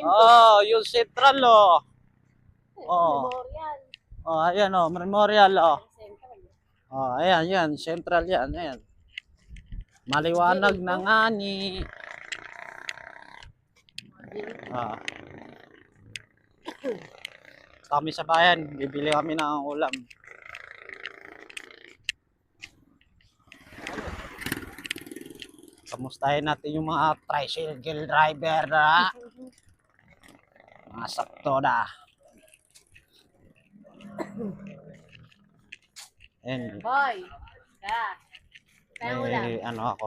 Oh, yung Central, oh. Oh. Memorial. Oh, ayan, oh. Memorial, oh. Central. Oh, ayan, yan. Central yan, ayan. Maliwanag na nga ni. Ah. Kami sa bayan, bibili kami ng ulam. Kamustahin natin yung mga tricycle driver, ha? Mga sakto na. Ayan. Boy. Kaya mo lang. May ano ako.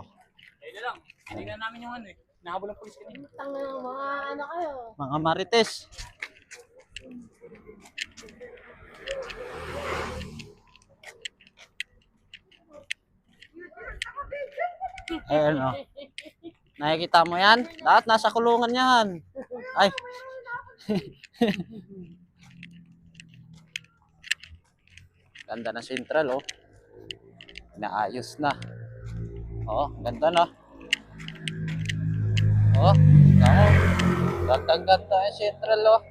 Ayun lang. Tinignan namin yung ano eh. Nahabol ang pulis kanina. Tang ng mga ano kayo. Mga marites. Ayan, oh. Nakikita mo yan? Lahat nasa kulungan yan. Ay. Ganda na Central, oh. Inaayos na. Oh, ganda na. Oh, tama. Ganda-ganda yung Central, oh.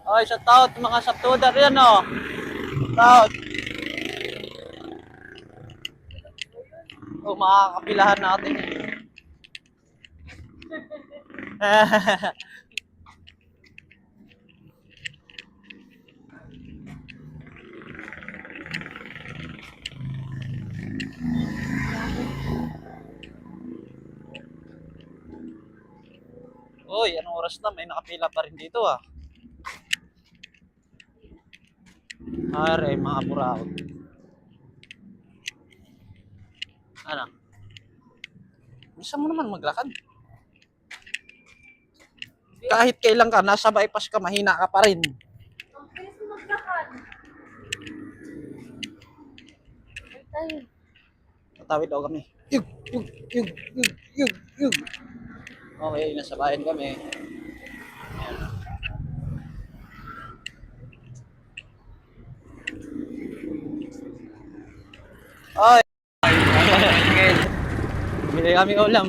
Oh, sa taot, mga saptudar yan, oh. Taot. Oh, makakapilahan natin. Uy, anong oras na? May nakapila pa rin dito, ah. Are, mga buraot. Ano? Bisa mo naman maglakad. Kahit kailan ka, nasa bypass ka, mahina ka pa rin. Ang bilis mo maglakad. Ay, Tatawid daw kami. Yug, yug, yug, yug, yug, yug. Okay, nasa bayan kami. Ay! Bili kami ulam.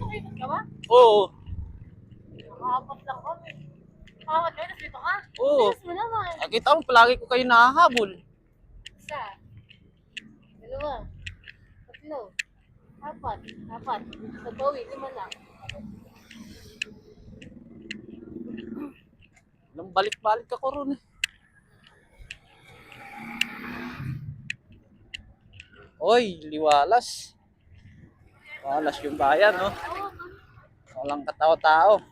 nakasipag ka ba? Oo. Nakakapot lang kami. Nakakapot kayo, nas dito ka? Oo. Bilis mo naman. Nakita mo, palagi ko kayo nahahabol. Isa. Dalawa. Tatlo. Apat. Sa bawi, 5 lang. Nang balik-balik ako ron eh. Oy, liwalas. Liwalas yung bayan, no? Walang katao-tao.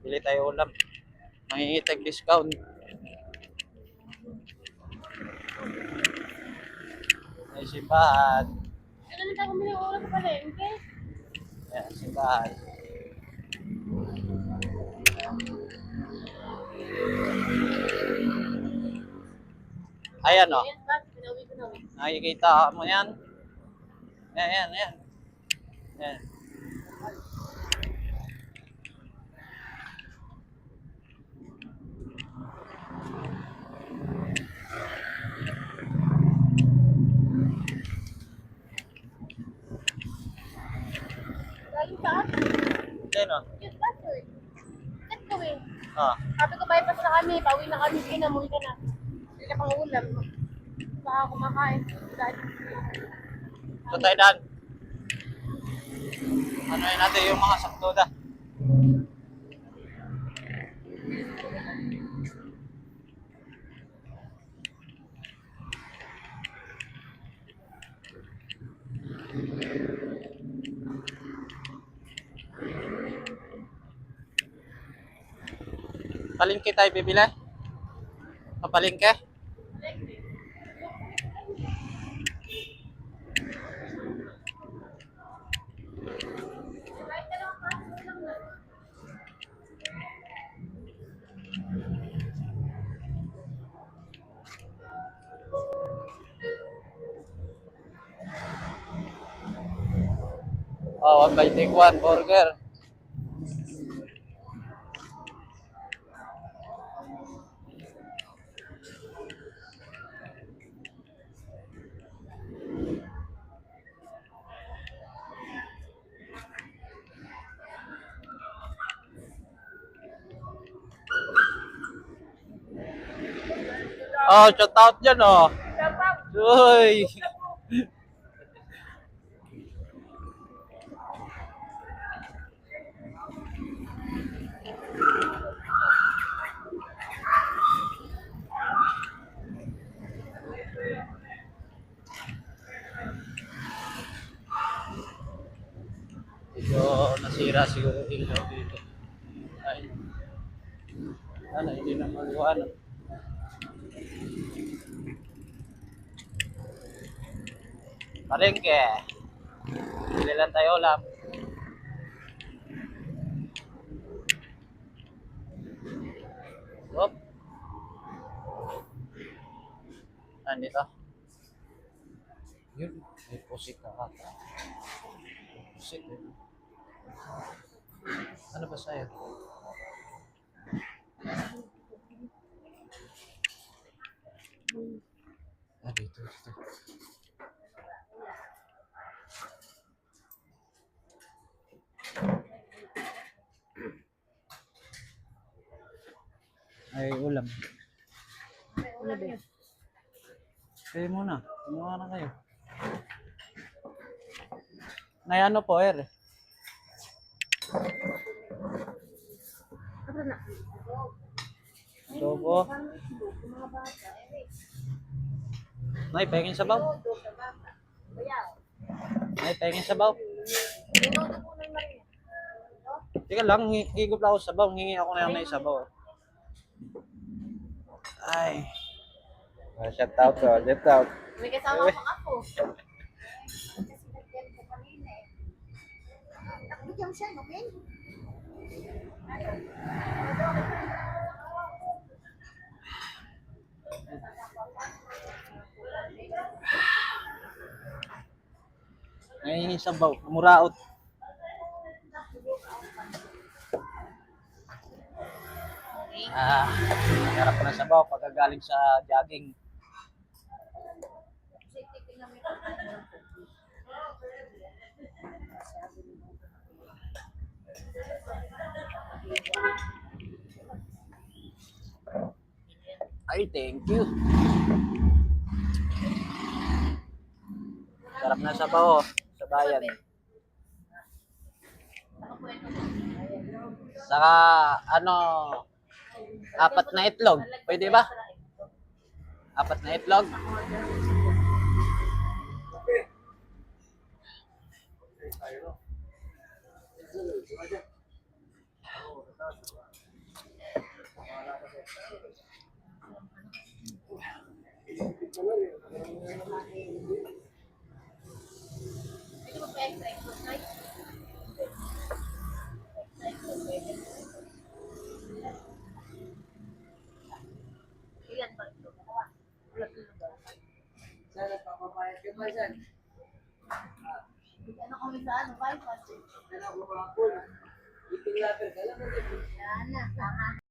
Bili tayo ulam. Mangingitag discount. Ay, simbahan. Ano na tayo bumili ng ulam sa palengke? Ayan, simbahan. Ayan, o. Ayan, bakit? Pinawi ko na. Nakikita mo yan? Ayan. Ayan. Galing saan? Ayan, o. Yes, bastard. Check ko eh. Ah. Sabi ko, bypass na kami. Pauwi na kami. Sige na, muli ka na. Hindi ka pang ulam. Baka kumakain. Dahil So tayo daan. Ano yun natin yung mga saktoda. Palengke tayo bibili? Papalengke? kahit dalawang kaso lang na. Oh, 1 by take 1 burger. Oh, shout out dyan, oh. Uy. Ito, nasira siguro yung ilaw dito. Ay, ano, hindi na maliwanag. Palengke. Bili lang tayo ulam. Hop. Andito. Yun, may pusit na ata. Pusit eh. Ano ba sa'yo? Ah, dito. Ay, ulam. Ulam yun. Kayo muna. Kumuha na kayo. Nay, ano po, er? Ano na? Adobo. Nay, pengin sabaw. Nay, pengin sabaw. Teka lang, higop lang ako sa sabaw. Hingi ako na yung may sabaw. Ay. Shout out, oh. Shout out. May kasama pang ako. Nakbigyan siya, no, men? Ngayon sabaw. Muraot. Ah, harap ko na sabaw pagkagaling sa jogging. Ay, thank you. Sarap na sabaw, oh, sa bayan. Saka, ano, 4 na itlog. Pwede ba? 4 na itlog. Hindi mo pa extra night? Ilan ba ito? Sana papapayat ka ba dyan? Ano kami sa ano? 5 Sana kumapul. Iting lapir ka lang. Yan na. Tama.